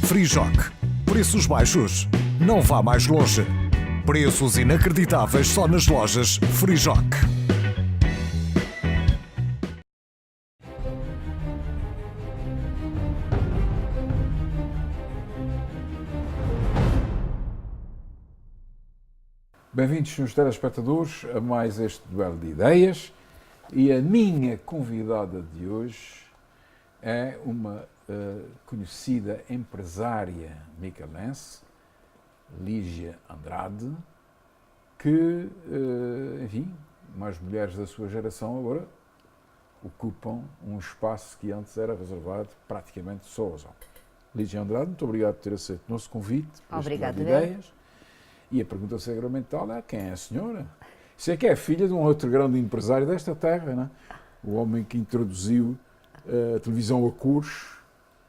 Frijoc. Preços baixos. Não vá mais longe. Preços inacreditáveis só nas lojas Frijoc. Bem-vindos, senhores telespectadores, a mais este duelo de ideias. E a minha convidada de hoje é uma conhecida empresária micalense, Lígia Andrade, que, enfim, mais mulheres da sua geração agora ocupam um espaço que antes era reservado praticamente só aos homens. Lígia Andrade, muito obrigado por ter aceito o nosso convite. Obrigada, este duelo de ideias. E a pergunta sacramental é: quem é a senhora? Isso é que é filha de um outro grande empresário desta terra, não é? O homem que introduziu a televisão a cores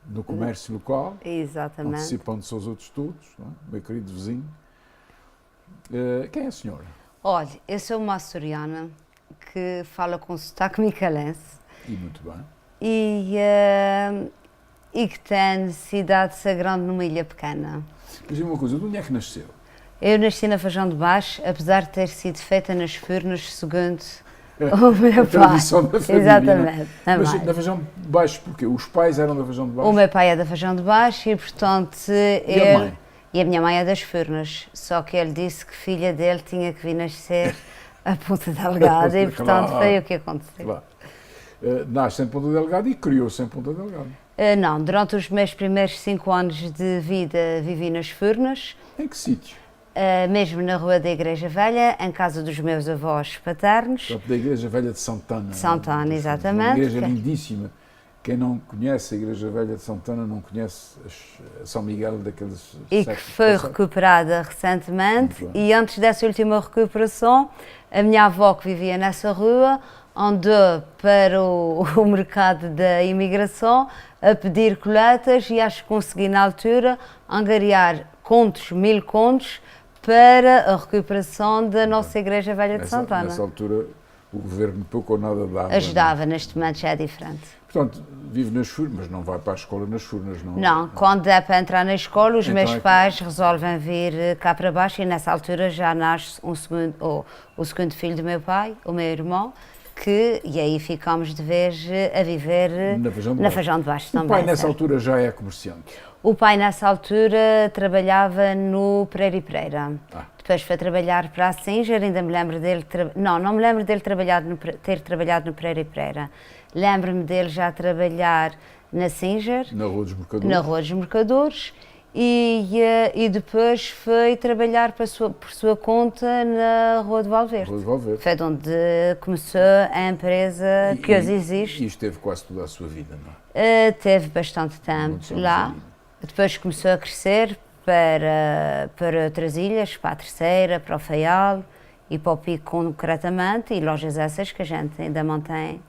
no comércio local, Exatamente. antecipando-se aos outros todos, não é? Meu querido vizinho. Quem é a senhora? Olha, eu sou uma açoriana que fala com sotaque micalense E muito bem. e que tem necessidade de ser grande numa ilha pequena. Diz-me uma coisa, de onde é que nasceu? Eu nasci na Feijão de Baixo, apesar de ter sido feita nas Furnas, segundo o meu A pai. tradição da família. Exatamente. A Mas mãe. na Feijão de Baixo, porque os pais eram da Feijão de Baixo? O meu pai é da Feijão de Baixo e, portanto, a mãe? E a minha mãe é das Furnas. Só que ele disse que filha dele tinha que vir nascer a Ponta Delgada e, portanto, Claro. foi o que aconteceu. Claro. Nasce em Ponta Delgada e criou-se em Ponta Delgada. Não, durante os meus primeiros 5 anos de vida vivi nas Furnas, Em que sítio? mesmo na Rua da Igreja Velha, em casa dos meus avós paternos. Portanto, da Igreja Velha de Santana. De Santana, Uma exatamente. igreja lindíssima. Quem não conhece a Igreja Velha de Santana não conhece a São Miguel daqueles E que séculos foi passados. recuperada recentemente. Muito bem. E antes dessa última recuperação, a minha avó, que vivia nessa rua, andou para o mercado da imigração a pedir coletas e acho que consegui, na altura, angariar contos, 1000 contos, para a recuperação da nossa Igreja Velha de Santana. Nessa altura, o governo pouco ou nada dava. Ajudava, neste momento já é diferente. Portanto, vive nas Furnas, mas não vai para a escola nas Furnas, não? Não, quando é para entrar na escola, os Então meus é que- pais resolvem vir cá para baixo e nessa altura já nasce o segundo filho do meu pai, o meu irmão, e aí ficamos de vez a viver Na Feijão de na Baixo. Feijão de Baixo O também. pai, nessa certo? altura, já é comerciante. O pai, nessa altura, trabalhava no Pereira e Pereira. Ah. Depois foi trabalhar para a Singer, ainda me lembro dele... Não me lembro dele ter trabalhado no Pereira e Pereira. Lembro-me dele já trabalhar na Singer, Na Rua dos Mercadores. na Rua dos Mercadores, e depois foi trabalhar por sua conta na Rua de Valverde. Rua de Valverde. Foi de onde começou a empresa que hoje existe. E esteve quase toda a sua vida, não é? Teve bastante tempo Muitos anos lá. aí. Depois começou a crescer para outras ilhas, para a Terceira, para o Faial e para o Pico concretamente, e lojas essas que a gente ainda mantém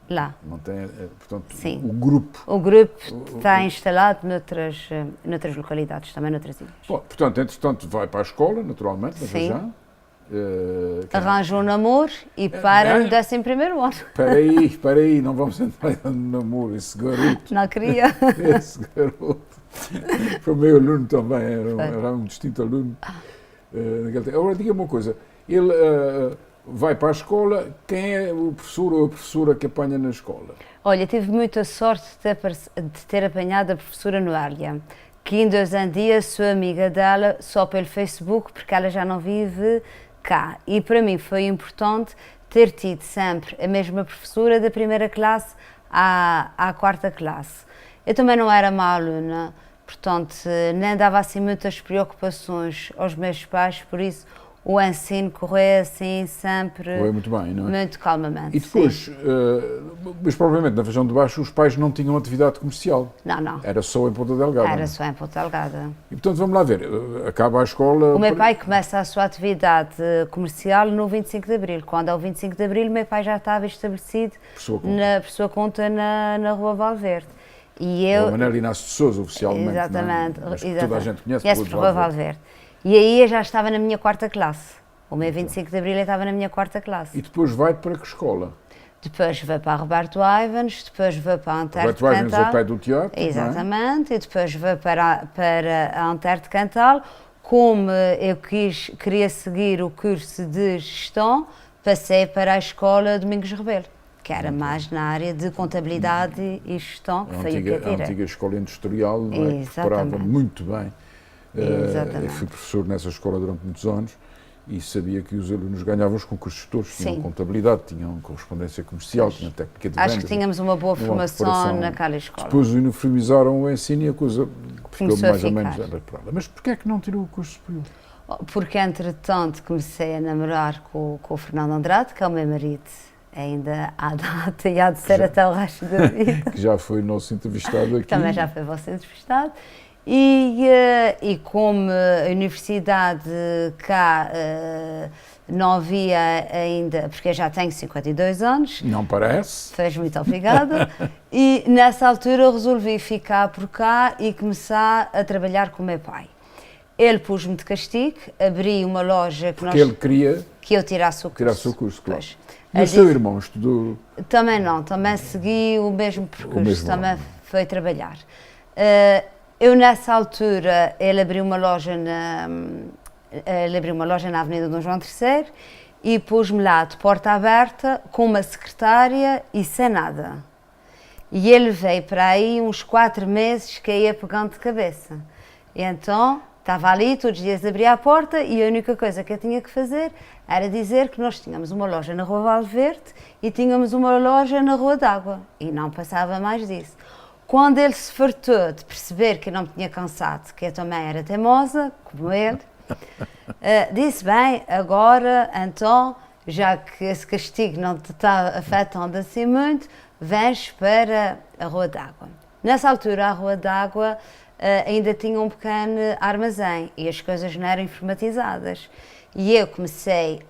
lá. Mantém, portanto, Sim. o grupo. O grupo está instalado noutras localidades, também noutras ilhas. Bom, portanto, entretanto, vai para a escola, naturalmente, na Sim. Feijão. Arranja um namoro e para no é? 11º ano. Espera aí, não vamos entrar no namoro, esse garoto. Não queria. Esse garoto. Foi meu aluno também, era um distinto aluno. Naquele tempo. Agora, diga-me uma coisa, ele vai para a escola, quem é o professor ou a professora que apanha na escola? Olha, tive muita sorte de ter apanhado a professora Noélia, que ainda hoje em dia sou amiga dela só pelo Facebook, porque ela já não vive cá. E para mim foi importante ter tido sempre a mesma professora da primeira classe à quarta classe. Eu também não era má aluna, portanto, nem dava assim muitas preocupações aos meus pais, por isso o ensino correu assim sempre Correu muito bem, não é? muito calmamente. E depois, sim. mas provavelmente na Feijão de Baixo os pais não tinham atividade comercial. Não, Era só em Ponta Delgada. era não é? só em Ponta Delgada. E portanto, vamos lá ver, acaba a escola... O meu pai começa a sua atividade comercial no 25 de Abril. Quando é o 25 de Abril, o meu pai já estava estabelecido Por sua conta. na Rua Valverde. E É eu, o Manuel Inácio de Sousa, oficialmente. exatamente, Não é? Mas que toda a gente conhece por Rua Valverde. E aí eu já estava na minha quarta classe. O meu 25 de Abril eu estava na minha quarta classe. E depois vai para que escola? Depois veio para a Roberto Ivans, depois veio para a Antero de Roberto Ivans ao Cantal. pé do teatro, não é? Exatamente, e depois veio para a Antero de Cantal. Como eu queria seguir o curso de gestão, passei para a escola Domingos Rebelo, que era mais na área de contabilidade e gestão, que foi o que eu A tirei. antiga escola industrial, não é? Que preparava Exatamente. muito bem. Exatamente. Eu fui professor nessa escola durante muitos anos e sabia que os alunos ganhavam os concursos todos. Tinham Sim. contabilidade, tinham correspondência comercial, tinham técnica de venda. Acho que tínhamos uma boa formação preparação. naquela escola. Depois uniformizaram o ensino e a coisa ficou Começou a mais ou ficar. menos adequada. Mas porquê é que não tirou o curso superior? Porque, entretanto, comecei a namorar com o Fernando Andrade, que é o meu marido, ainda há data e há de ser até o resto da vida. Que já foi nosso entrevistado aqui. Também já foi você entrevistado. E como a universidade cá não havia ainda, porque eu já tenho 52 anos, Não parece? fez muito obrigada, e nessa altura eu resolvi ficar por cá e começar a trabalhar com o meu pai. Ele pôs-me de castigo, abri uma loja Porque ele queria que eu tirasse o curso. tirar o seu curso, claro. Pois. E o seu irmão estudou? Também não, também segui o mesmo percurso, mesmo também ano. foi trabalhar. Eu nessa altura, ele abriu uma loja na Avenida Dom João III e pôs-me lá de porta aberta com uma secretária e sem nada. E ele veio para aí uns 4 meses que ia pegando de cabeça. E então estava ali, todos os dias abria a porta e a única coisa que eu tinha que fazer era dizer que nós tínhamos uma loja na Rua Valverde e tínhamos uma loja na Rua d'Água. E não passava mais disso. Quando ele se fartou de perceber que eu não me tinha cansado, que eu também era teimosa, como ele, disse, bem, agora, então, já que esse castigo não te está afetando assim muito, vens para a Rua d'Água. Nessa altura, a Rua d'Água ainda tinha um pequeno armazém e as coisas não eram informatizadas. E eu comecei,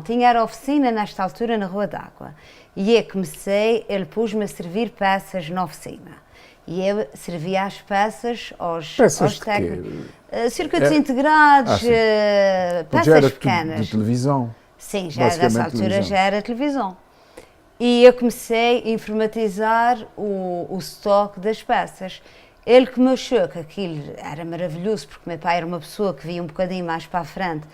tinha a oficina nesta altura na Rua d'Água. E eu comecei, ele pôs-me a servir peças na oficina. E eu servia as peças aos técnicos. Circuitos integrados, sim. Já peças era tudo pequenas. de televisão. Sim, já Basicamente nessa altura televisão. já era televisão. E eu comecei a informatizar o estoque das peças. Ele que me achou que aquilo era maravilhoso, porque meu pai era uma pessoa que via um bocadinho mais para a frente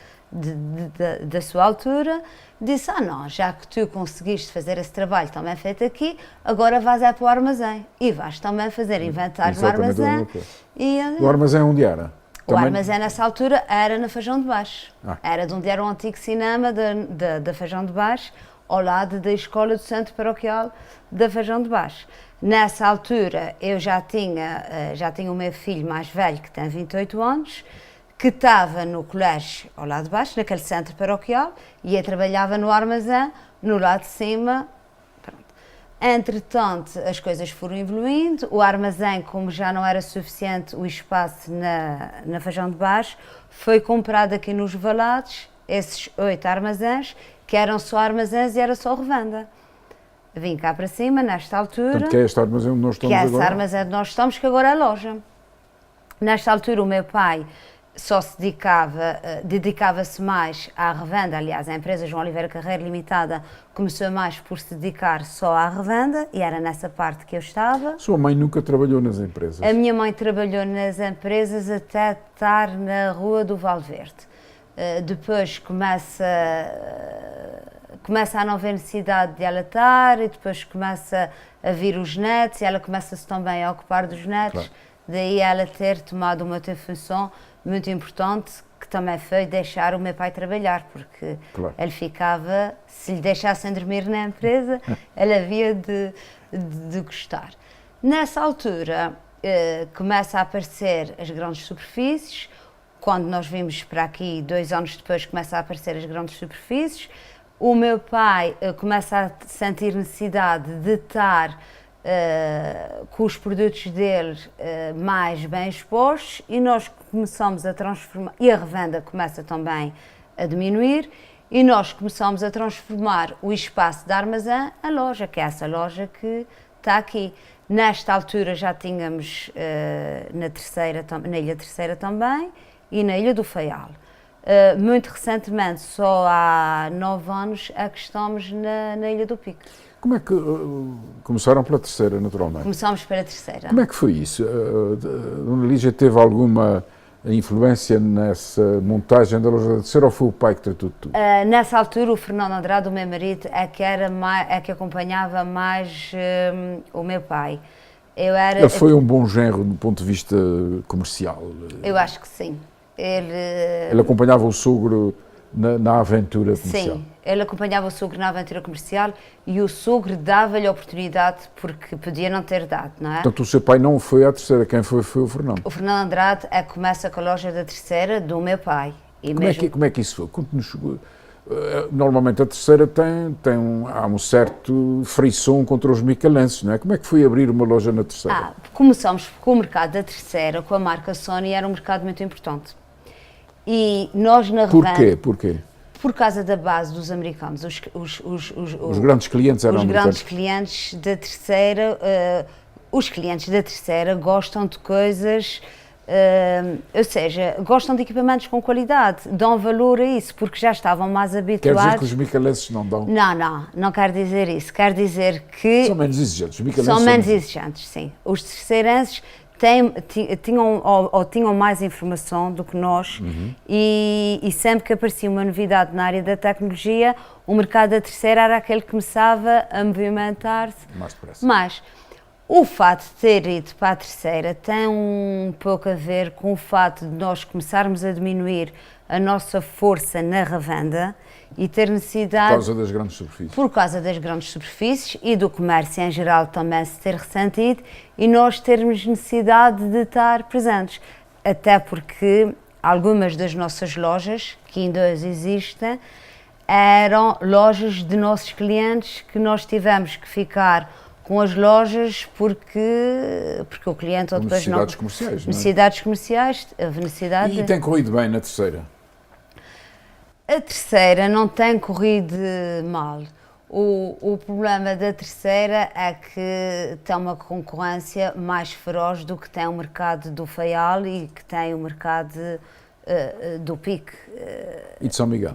da sua altura, disse, não, já que tu conseguiste fazer esse trabalho também feito aqui, agora vais para o armazém e vais também fazer inventário no Exatamente a armazém. mesma coisa. E, O armazém onde era? o armazém nessa altura era na Feijão de Baixo. Ah. Era de onde era o antigo cinema da Feijão de Baixo, ao lado da Escola do Centro Paroquial da Feijão de Baixo. Nessa altura eu já tinha o meu filho mais velho, que tem 28 anos, que estava no colégio ao lado de baixo, naquele centro paroquial, e eu trabalhava no armazém, no lado de cima. Pronto. Entretanto, as coisas foram evoluindo, o armazém, como já não era suficiente o espaço na Feijão de Baixo, foi comprado aqui nos Valados, esses 8 armazéns, que eram só armazéns e era só revenda. Vim cá para cima, nesta altura, Portanto, que é este armazém onde nós estamos que é esse agora? armazém onde nós estamos, que agora é loja. Nesta altura, o meu pai só se dedicava-se mais à revenda. Aliás, a empresa João Oliveira Carreira Limitada começou mais por se dedicar só à revenda e era nessa parte que eu estava. Sua mãe nunca trabalhou nas empresas? A minha mãe trabalhou nas empresas até estar na Rua do Valverde. Depois começa a não haver necessidade de ela estar e depois começa a vir os netos e ela começa-se também a ocupar dos netos. Claro. Daí ela ter tomado uma outra função muito importante, que também foi deixar o meu pai trabalhar, porque Claro. ele ficava, se lhe deixassem dormir na empresa, ele havia de gostar. Nessa altura, começa a aparecer as grandes superfícies. Quando nós vimos para aqui, 2 anos depois, começa a aparecer as grandes superfícies. O meu pai começa a sentir necessidade de estar com os produtos dele mais bem expostos e nós começamos a transformar, e a revenda começa também a diminuir, e nós começamos a transformar o espaço de armazém a loja, que é essa loja que está aqui. Nesta altura já tínhamos na Ilha Terceira também e na Ilha do Faial. Muito recentemente, só há 9 anos, é que estamos na Ilha do Pico. Como é que começaram pela terceira, naturalmente? Começámos pela terceira. Como é que foi isso? A Dona Lígia teve alguma influência nessa montagem da loja da terceira ou foi o pai que tratou de tudo? Nessa altura, o Fernando Andrade, o meu marido, é que acompanhava mais o meu pai. Ele foi um bom genro do ponto de vista comercial? Eu acho que sim. Ele acompanhava o sogro na aventura comercial? Sim, ele acompanhava o sogro na aventura comercial e o sogro dava-lhe a oportunidade porque podia não ter dado, não é? Portanto, o seu pai não foi à terceira, quem foi o Fernando? O Fernando Andrade é que começa com a loja da terceira do meu pai. E como é que isso foi? Conte-nos. Normalmente a terceira há um certo frisson contra os micalenses, não é? Como é que foi abrir uma loja na terceira? Começamos com o mercado da terceira, com a marca Sony, era um mercado muito importante. E nós na revenda... Porquê? Por causa da base dos americanos. Os grandes clientes eram americanos? Os grandes clientes da terceira, os clientes da terceira gostam de coisas... ou seja, gostam de equipamentos com qualidade, dão valor a isso, porque já estavam mais habituados... Quer dizer que os micalenses não dão? Não quer dizer isso. Quer dizer que... São menos exigentes. Os micalenses são menos exigentes, sim. Os terceirenses tinham mais informação do que nós e sempre que aparecia uma novidade na área da tecnologia, o mercado da terceira era aquele que começava a movimentar-se mais depressa. Mas o fato de ter ido para a terceira tem um pouco a ver com o fato de nós começarmos a diminuir a nossa força na revenda e ter necessidade... Por causa das grandes superfícies. Por causa das grandes superfícies e do comércio em geral também se ter ressentido e nós termos necessidade de estar presentes. Até porque algumas das nossas lojas, que ainda hoje existem, eram lojas de nossos clientes que nós tivemos que ficar com as lojas porque o cliente ou depois necessidades comerciais, não é? Necessidades comerciais, houve necessidade... E tem corrido bem na terceira? A terceira não tem corrido mal. O problema da terceira é que tem uma concorrência mais feroz do que tem o mercado do Faial e que tem o mercado do PIC. E de São Miguel?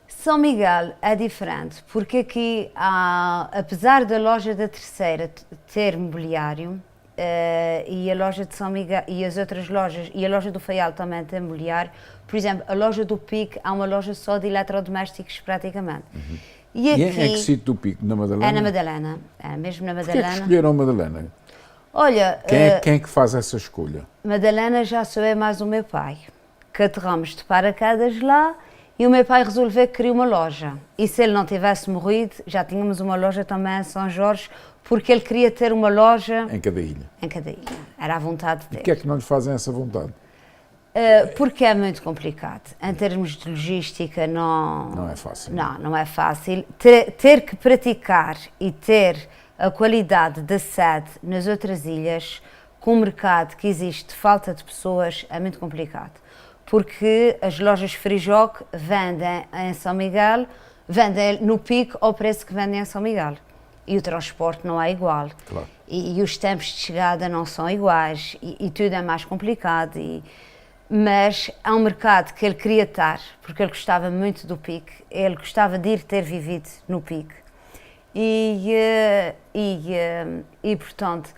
São Miguel é diferente, porque aqui, apesar da loja da terceira ter mobiliário, e a loja de São Miguel e as outras lojas, e a loja do Faial também tem mobiliário, por exemplo, a loja do PIC há uma loja só de eletrodomésticos praticamente. E aqui, em que sítio do PIC? Na Madalena? É na Madalena, é mesmo na Madalena. Porquê é que escolheram a Madalena? Olha, Quem é que faz essa escolha? Madalena já sou eu mais o meu pai, que aterramos de paraquedas lá e o meu pai resolveu que queria uma loja. E se ele não tivesse morrido, já tínhamos uma loja também em São Jorge, porque ele queria ter uma loja... Em cada ilha? Em cada ilha. Era a vontade dele. Porquê é que não lhes fazem essa vontade? Porque é muito complicado. Em termos de logística, não é fácil. Não é fácil. Ter que praticar e ter a qualidade da sede nas outras ilhas, com o mercado que existe de falta de pessoas, é muito complicado. Porque as lojas Frijoc vendem em São Miguel, vendem no PIC ao preço que vendem em São Miguel. E o transporte não é igual. Claro. E os tempos de chegada não são iguais. E tudo é mais complicado. Mas há um mercado que ele queria estar, porque ele gostava muito do PIC, ele gostava de ir ter vivido no PIC. E portanto...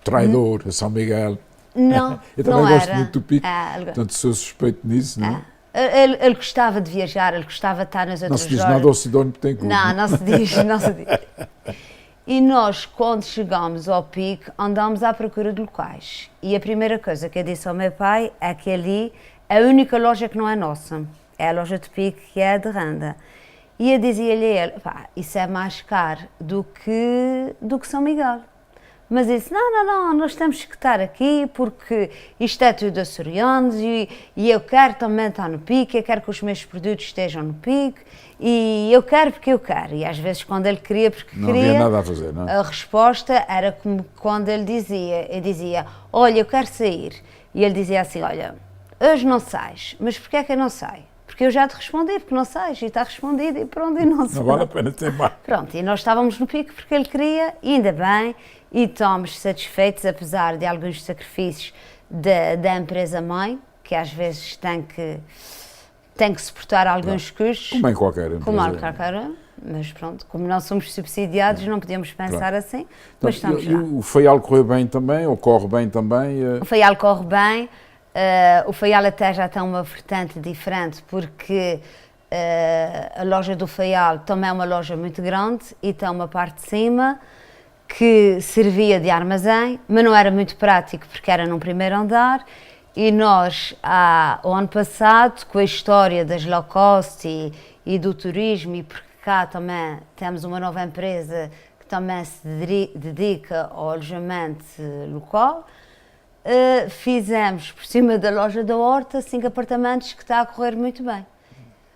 Traidor, a São Miguel. Não, eu também não gosto era. muito do PIC, portanto sou suspeito nisso, não é? Ele gostava de viajar, ele gostava de estar nas outras Não se diz lojas. nada ao Sidónio Betancourt. Não se diz. E nós, quando chegámos ao PIC, andámos à procura de locais. E a primeira coisa que eu disse ao meu pai é que ali é a única loja que não é nossa. É a loja de PIC que é de renda. E eu dizia-lhe a ele, isso é mais caro do que São Miguel. Mas ele disse, não, nós temos que estar aqui porque isto é tudo açoriano e eu quero também estar no PIC, eu quero que os meus produtos estejam no PIC e eu quero porque eu quero. E às vezes quando ele queria porque não queria, havia nada a fazer, não é? A resposta era como quando ele dizia, eu dizia, olha, eu quero sair. E ele dizia assim, olha, hoje não sais, mas porquê é que eu não saio? Porque eu já te respondi, porque não sais, e está respondido, e pronto, e não sei. Não vale a pena ter mais. Pronto, e nós estávamos no PIC porque ele queria, e ainda bem, e estamos satisfeitos, apesar de alguns sacrifícios da empresa-mãe, que às vezes tem que suportar alguns custos. Como em qualquer empresa. Como em qualquer, mas pronto, como não somos subsidiados, não podemos pensar assim, mas estamos lá. O Faial correu bem também, ou corre bem também? O Faial corre bem, o Faial até já tem uma vertente diferente, porque a loja do Faial também é uma loja muito grande e tem uma parte de cima que servia de armazém, mas não era muito prático porque era num primeiro andar. E nós, o ano passado, com a história das low cost e do turismo, e porque cá também temos uma nova empresa que também se dedica ao alojamento local, fizemos por cima da loja da Horta 5 apartamentos que está a correr muito bem.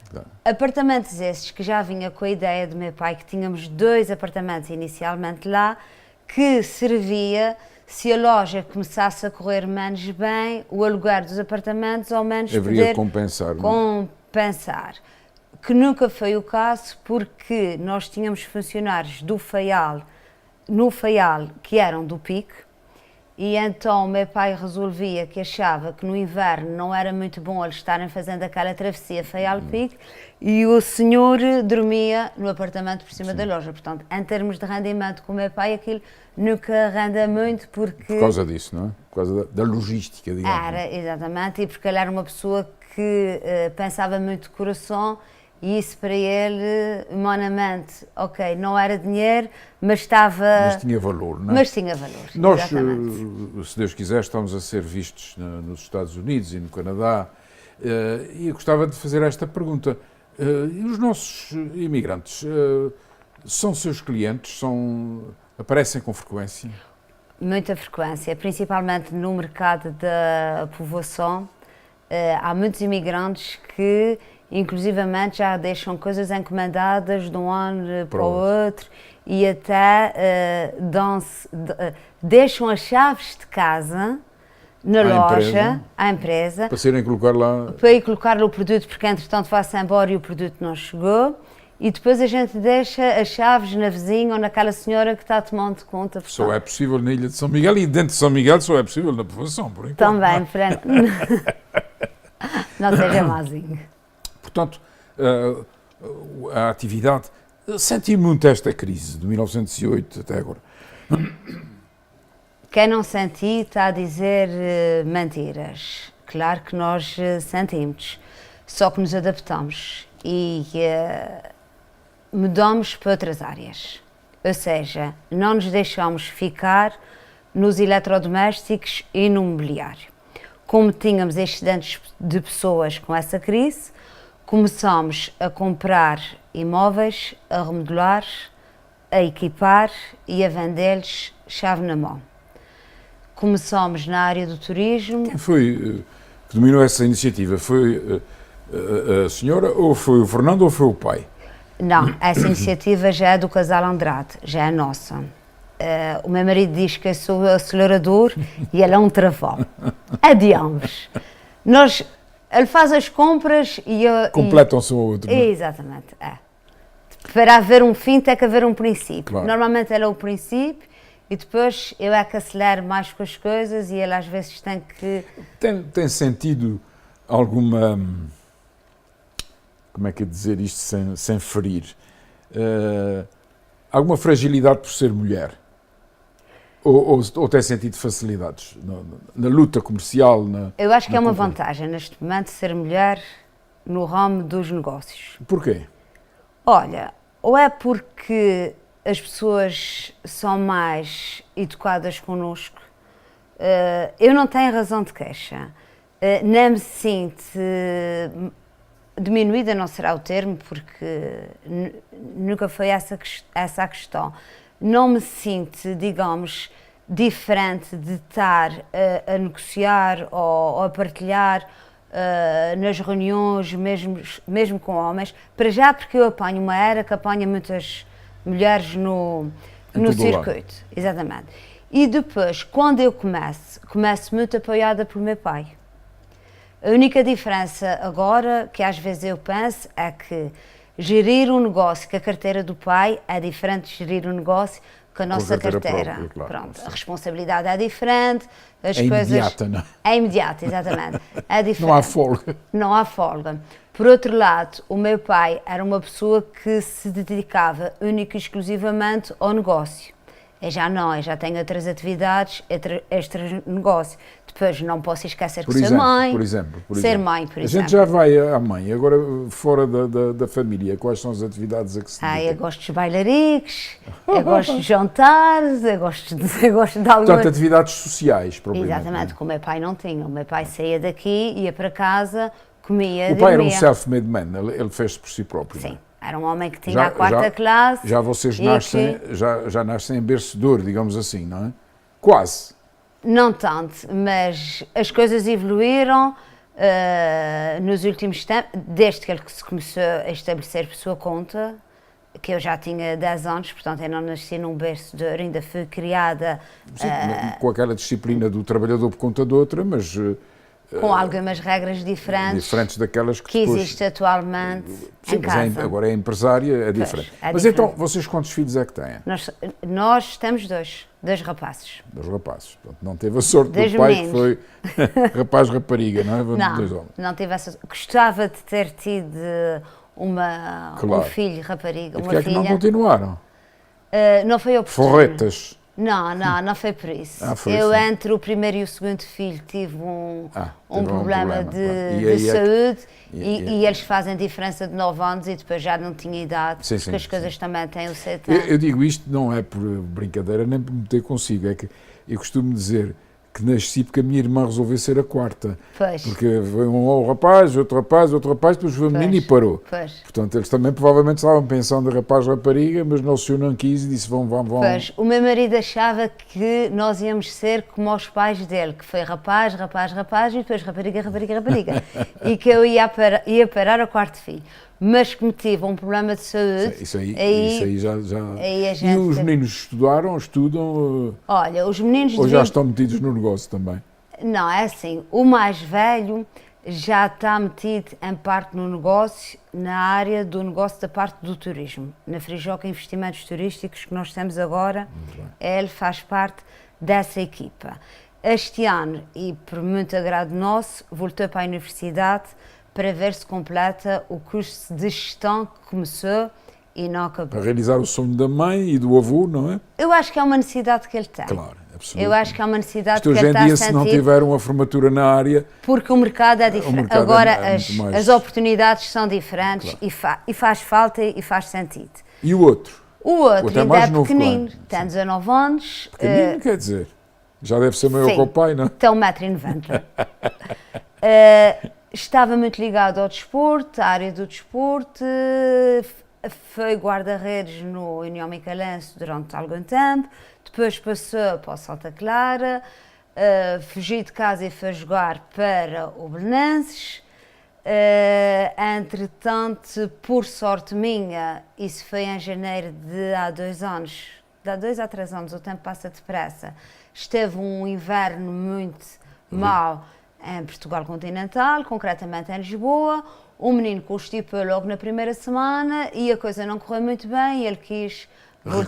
Claro. Apartamentos esses que já vinha com a ideia do meu pai, que tínhamos 2 apartamentos inicialmente lá, que servia, se a loja começasse a correr menos bem, o aluguer dos apartamentos ao menos Haveria poder compensar, compensar. Que nunca foi o caso, porque nós tínhamos funcionários do Faial, no Faial, que eram do PIC, e então o meu pai resolvia que achava que no inverno não era muito bom eles estarem fazendo aquela travessia Faial-Pic, e o senhor dormia no apartamento por cima da loja. Portanto, em termos de rendimento com o meu pai, aquilo nunca renda muito porque... Por causa disso, não é? Por causa da logística, digamos. Era, exatamente, e porque ele era uma pessoa que pensava muito de coração, e isso para ele, humanamente, ok, não era dinheiro, mas estava... Mas tinha valor, não é? Mas tinha valor, Nós, exatamente. se Deus quiser, estamos a ser vistos nos Estados Unidos e no Canadá, e eu gostava de fazer esta pergunta. E os nossos imigrantes são seus clientes? Aparecem com frequência? Muita frequência, principalmente no mercado da povoação. Há muitos imigrantes que, inclusivamente, já deixam coisas encomendadas de um ano para o outro e até deixam as chaves de casa na loja, à empresa, para irem colocar lá... para ir colocar o produto, porque entretanto vai-se embora e o produto não chegou, e depois a gente deixa as chaves na vizinha ou naquela senhora que está tomando conta. Portanto, só é possível na Ilha de São Miguel, e dentro de São Miguel só é possível na povoação, por enquanto. também, não seja mazinho. Portanto, a atividade... Senti muito esta crise, de 1908 até agora. Quem não sentiu está a dizer mentiras. Claro que nós sentimos, só que nos adaptamos e mudamos para outras áreas. Ou seja, não nos deixamos ficar nos eletrodomésticos e no mobiliário. Como tínhamos excedentes de pessoas com essa crise, começamos a comprar imóveis, a remodelar, a equipar e a vendê-los chave na mão. Começamos na área do turismo. Quem foi que dominou essa iniciativa? Foi a senhora, ou foi o Fernando, ou foi o pai? Não, essa iniciativa já é do casal Andrade, já é nossa. O meu marido diz que eu sou o acelerador e ele é um travão. É de ambos. Ele faz as compras e eu... Completam-se um ao outro. Exatamente, é. Para haver um fim tem que haver um princípio. Claro. Normalmente ele é o princípio e depois eu é que acelero mais com as coisas e ele às vezes tem que... Tem sentido alguma... Como é que é dizer isto sem ferir? Alguma fragilidade por ser mulher? Ou tem sentido facilidades na luta comercial? Eu acho que é uma concorrência? vantagem neste momento ser mulher no ramo dos negócios. Porquê? Olha, ou é porque as pessoas são mais educadas connosco, eu não tenho razão de queixa, nem me sinto diminuída, não será o termo, porque nunca foi essa a questão. Não me sinto, digamos, diferente de estar a negociar ou a partilhar nas reuniões, mesmo com homens, para já porque eu apanho uma era que apanha muitas mulheres no circuito. Exatamente. E depois, quando eu começo muito apoiada pelo meu pai. A única diferença agora, que às vezes eu penso, é que gerir um negócio com a carteira do pai é diferente de gerir um negócio com a nossa carteira carteira. própria, claro, Pronto, sim. a responsabilidade é diferente, as É coisas... imediata, não é? É imediata, exatamente. É diferente. Não há folga. Não há folga. Por outro lado, o meu pai era uma pessoa que se dedicava única e exclusivamente ao negócio. Eu já não, eu já tenho outras atividades, extras negócio. Depois não posso esquecer de ser mãe. Por exemplo. Ser mãe, por A exemplo. gente já vai à mãe, agora fora da família, quais são as atividades a que se Eu dedica? gosto dos bailaricos, eu gosto de jantares, eu gosto de alguma... Portanto, atividades sociais, propriamente. Exatamente, como o meu pai não tinha. O meu pai saía daqui, ia para casa, comia, O pai era um dormia. self-made man, ele fez-se por si próprio. Sim, não é? era um homem que tinha a quarta classe. Já vocês e nascem, que- já nascem em berço de ouro, digamos assim, não é? Quase. Não tanto, mas as coisas evoluíram nos últimos tempos, desde que ele se começou a estabelecer por sua conta, que eu já tinha 10 anos, portanto eu não nasci num berço de ouro, ainda fui criada Sim, com aquela disciplina do trabalhador por conta de outra, mas com algumas regras diferentes, diferentes daquelas que que depois... existe atualmente Sim, em mas casa. agora é empresária, é diferente. é Mas diferente. então, vocês quantos filhos é que têm? Nós temos dois rapazes. Dos rapazes. Portanto, não teve a sorte Dois do pai, meninos. que foi rapaz-rapariga, não é? Dois homens. Não tive essa... Gostava de ter tido um Claro. filho, rapariga, E uma porque é que não filha. continuaram? Não foi oportuno. Forretas. Não foi por isso. Foi Eu, assim. entre o primeiro e o segundo filho, tive um teve problema claro. de E aí é que- saúde e- e eles fazem diferença de 9 anos e depois já não tinha idade, Sim, porque sim, as coisas também têm o seu Eu, tempo. eu digo isto não é por brincadeira, nem por meter consigo, é que eu costumo dizer que nasci porque a minha irmã resolveu ser a quarta. Pois, Porque foi um rapaz, outro rapaz, depois foi um menino e parou. pois. Portanto, eles também provavelmente estavam pensando em rapaz-rapariga, mas não, o senhor não quis e disse vão. Pois, o meu marido achava que nós íamos ser como os pais dele, que foi rapaz, e depois rapariga. E que eu ia parar ao quarto filho. Mas como tive um problema de saúde, Isso aí já... aí a E gente... os meninos estudam, Olha, os meninos ou de já 20 estão metidos no negócio também? Não, é assim, o mais velho já está metido em parte no negócio, na área do negócio da parte do turismo. Na Frijoca Investimentos Turísticos que nós temos agora, ele faz parte dessa equipa. Este ano, e por muito agrado nosso, voltou para a universidade para ver se completa o curso de gestão que começou e não acabou. Para realizar o sonho da mãe e do avô, não é? Eu acho que é uma necessidade que ele tem. Claro, absolutamente. Eu acho que é uma necessidade Isto que hoje ele em está a dia, se não sentir. tiver uma formatura na área, Porque o mercado é diferente. mercado Agora é muito mais- as oportunidades são diferentes e faz falta e faz sentido. e o outro? O outro é ainda mais é novo, pequenino, claro. tem 19 anos, Pequenino, quer dizer, já deve ser maior sim. que o pai, não é? tem 1,90 m. Estava muito ligado ao desporto, à área do desporto, foi guarda-redes no União Micalense durante algum tempo, depois passou para o Salta Clara, fugiu de casa e foi jogar para o Belenenses. Entretanto, por sorte minha, isso foi em janeiro de há 2 anos, de 2 a 3 anos, o tempo passa depressa, esteve um inverno muito mau em Portugal continental, concretamente em Lisboa. O menino constipou logo na primeira semana e a coisa não correu muito bem e ele quis voltar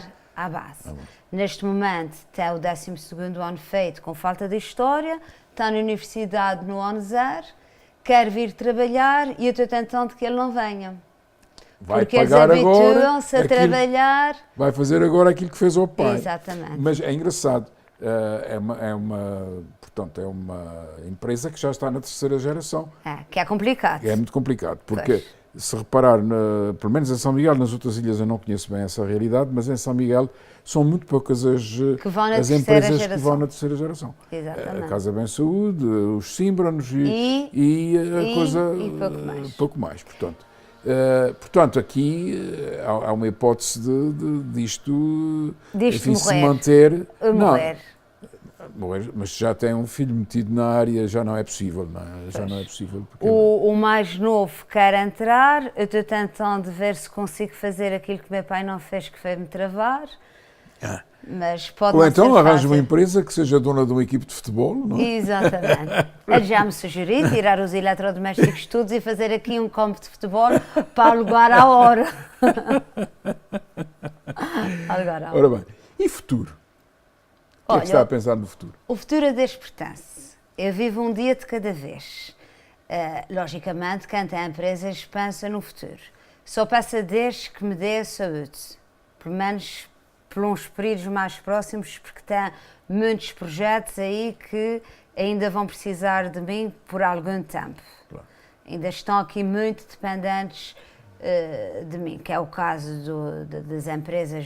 Regressar. à base. Neste momento tem o 12º ano feito com falta de história, está na universidade no ano 0, quer vir trabalhar e eu estou tentando que ele não venha. Vai Porque eles pagar agora habituam-se a aquilo- trabalhar. Vai fazer agora aquilo que fez ao pai. Exatamente. Mas é engraçado, portanto, é uma empresa que já está na terceira geração. Que é complicado. É muito complicado, porque Pois. se reparar, pelo menos em São Miguel, nas outras ilhas eu não conheço bem essa realidade, mas em São Miguel são muito poucas as vão na as terceira empresas que geração. vão na terceira geração. Exatamente. A Casa Bem Saúde, os Símbranos e a coisa e pouco mais. pouco mais, portanto, aqui há uma hipótese disto enfim, se morrer. manter. Morrer. Morrer, mas se já tem um filho metido na área, já não é possível, não é? Já não é possível. Porque O mais novo quer entrar, eu estou tentando ver se consigo fazer aquilo que meu pai não fez, que foi me travar. Mas pode ou não então ser arranja fácil. uma empresa que seja dona de uma equipe de futebol, não é? Exatamente. Ele já me sugeriu tirar os eletrodomésticos todos e fazer aqui um campo de futebol para alugar à hora. Algarão. Ora bem, e futuro? O que é Olha, que está a pensar no futuro? o futuro a Deus pertence. Eu vivo um dia de cada vez. Logicamente, quem tem empresas pensa no futuro. Só peço a Deus que me dê a saúde, pelo menos por uns períodos mais próximos, porque tem muitos projetos aí que ainda vão precisar de mim por algum tempo. Claro. Ainda estão aqui muito dependentes de mim, que é o caso das empresas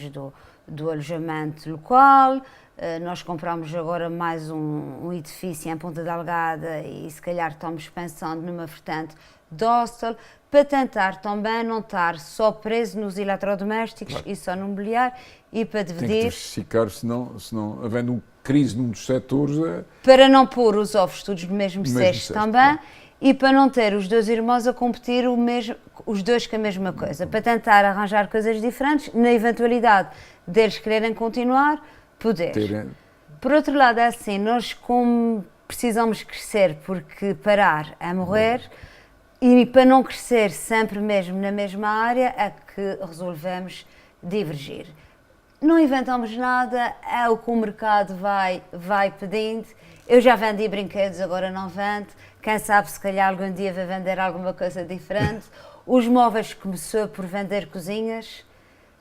do alojamento local. Nós compramos agora mais um edifício em Ponta Delgada e se calhar estamos pensando numa vertente de hostel, para tentar também não estar só preso nos eletrodomésticos, claro, e só no mobiliário, e para dividir... Tem que diversificar, senão havendo uma crise num dos setores... Para não pôr os ovos todos no mesmo cesto também, claro, e para não ter os dois irmãos a competir os dois com a mesma coisa, para tentar arranjar coisas diferentes, na eventualidade deles quererem continuar, poder. Por outro lado, é assim, nós como precisamos crescer, porque parar é morrer, e para não crescer sempre mesmo na mesma área, é que resolvemos divergir. Não inventamos nada, é o que o mercado vai pedindo. Eu já vendi brinquedos, agora não vendo. Quem sabe, se calhar algum dia vai vender alguma coisa diferente. Os móveis começou por vender cozinhas,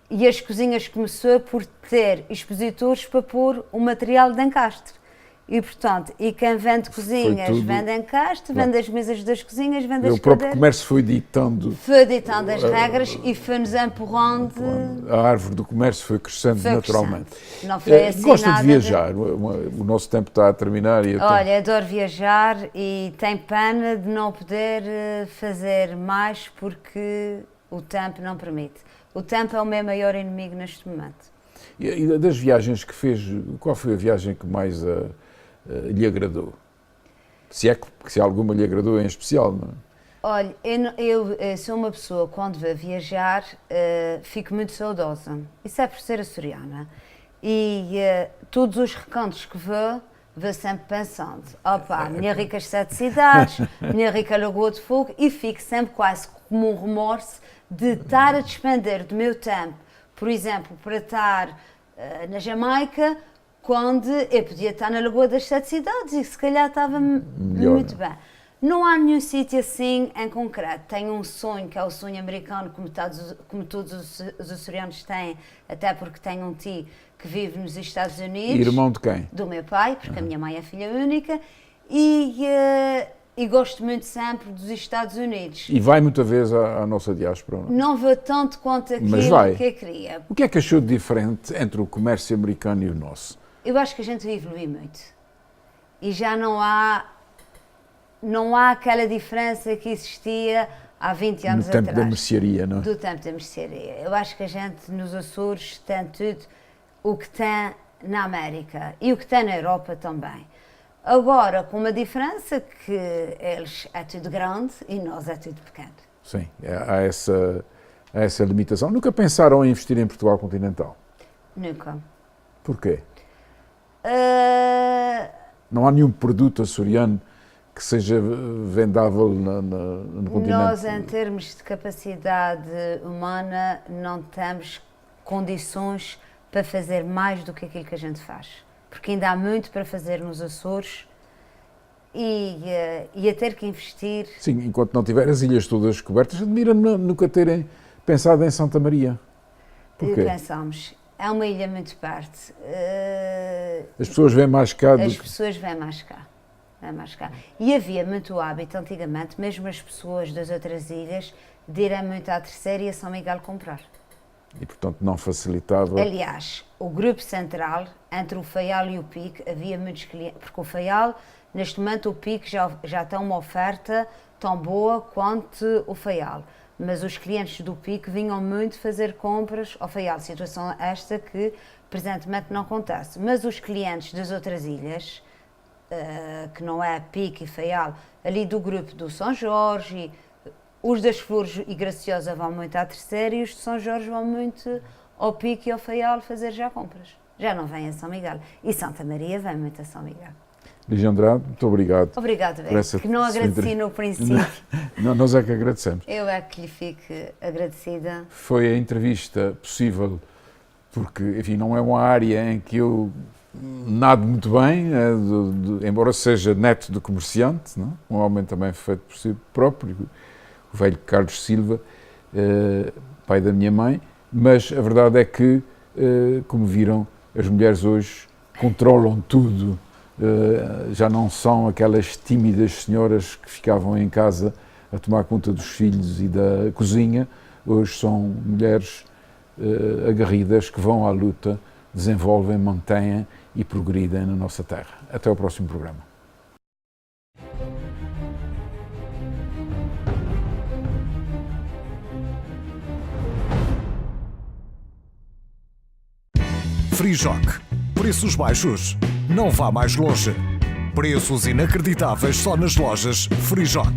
e as cozinhas começou por ter expositores para pôr o material de encastre. E, portanto, quem vende cozinhas vende encastre, vende as mesas das cozinhas, vende as cadeiras. O próprio comércio foi ditando... Foi ditando as regras e foi-nos empurrando... A árvore do comércio foi crescendo naturalmente. Não foi assim gosta nada de viajar? O nosso tempo está a terminar e... Olha, adoro viajar e tenho pena de não poder fazer mais porque o tempo não permite. O tempo é o meu maior inimigo neste momento. E das viagens que fez, qual foi a viagem que mais lhe agradou? Se alguma lhe agradou em especial, não é? Olha, eu sou uma pessoa, quando vou viajar, fico muito saudosa. Isso é por ser açoriana. E todos os recantos que vou sempre pensando, minha rica sete cidades, minha rica Lagoa de Fogo, e fico sempre quase como um remorso de estar a despender do meu tempo, por exemplo, para estar na Jamaica, quando eu podia estar na Lagoa das Sete Cidades e se calhar estava muito bem. Não há nenhum sítio assim em concreto. Tenho um sonho, que é o sonho americano, como todos os açorianos têm, até porque tenho um tio que vive nos Estados Unidos. Irmão de quem? Do meu pai, porque a minha mãe é filha única. E gosto muito sempre dos Estados Unidos. E vai muita vez à nossa diáspora? Não vou tanto quanto aquilo que eu queria. O que é que achou de diferente entre o comércio americano e o nosso? Eu acho que a gente evolui muito. E já não há aquela diferença que existia há 20 anos atrás. No tempo da mercearia, não é? Do tempo da mercearia. Eu acho que a gente nos Açores tem tudo o que tem na América e o que tem na Europa também. Agora, com uma diferença que eles é tudo grande e nós é tudo pequeno. Sim, há essa limitação. Nunca pensaram em investir em Portugal continental? Nunca. Porquê? Não há nenhum produto açoriano que seja vendável no continente? Nós, em termos de capacidade humana, não temos condições para fazer mais do que aquilo que a gente faz. Porque ainda há muito para fazer nos Açores e a ter que investir... Sim, enquanto não tiver as ilhas todas cobertas, admira-me nunca terem pensado em Santa Maria. Porquê? Pensamos. É uma ilha muito perto. As pessoas vêm mais cá do que... As pessoas vêm mais cá. E havia muito hábito antigamente, mesmo as pessoas das outras ilhas, de irem muito à Terceira e a São Miguel comprar. E, portanto, não facilitava... Aliás, o grupo central, entre o Faial e o PIC, havia muitos clientes, porque o Faial, neste momento, o PIC já tem uma oferta tão boa quanto o Faial. Mas os clientes do PIC vinham muito fazer compras ao Faial, situação esta que presentemente não acontece. Mas os clientes das outras ilhas, que não é PIC e Faial, ali do grupo do São Jorge, os das Flores e Graciosa vão muito à Terceira e os de São Jorge vão muito ao PIC e ao Faial fazer já compras. Já não vêm a São Miguel. E Santa Maria vem muito a São Miguel. Lígia Andrade, muito obrigado. Obrigado, que não agradeci no princípio. Não, nós é que agradecemos. Eu é que lhe fico agradecida. Foi a entrevista possível porque, enfim, não é uma área em que eu nado muito bem, embora seja neto de comerciante, não? Um homem também feito por si próprio, o velho Carlos Silva, pai da minha mãe, mas a verdade é que, como viram, as mulheres hoje controlam tudo, já não são aquelas tímidas senhoras que ficavam em casa a tomar conta dos filhos e da cozinha, hoje são mulheres aguerridas que vão à luta, desenvolvem, mantêm e progridem na nossa terra. Até ao próximo programa. Frijoc. Preços baixos. Não vá mais longe. Preços inacreditáveis só nas lojas Frijoc.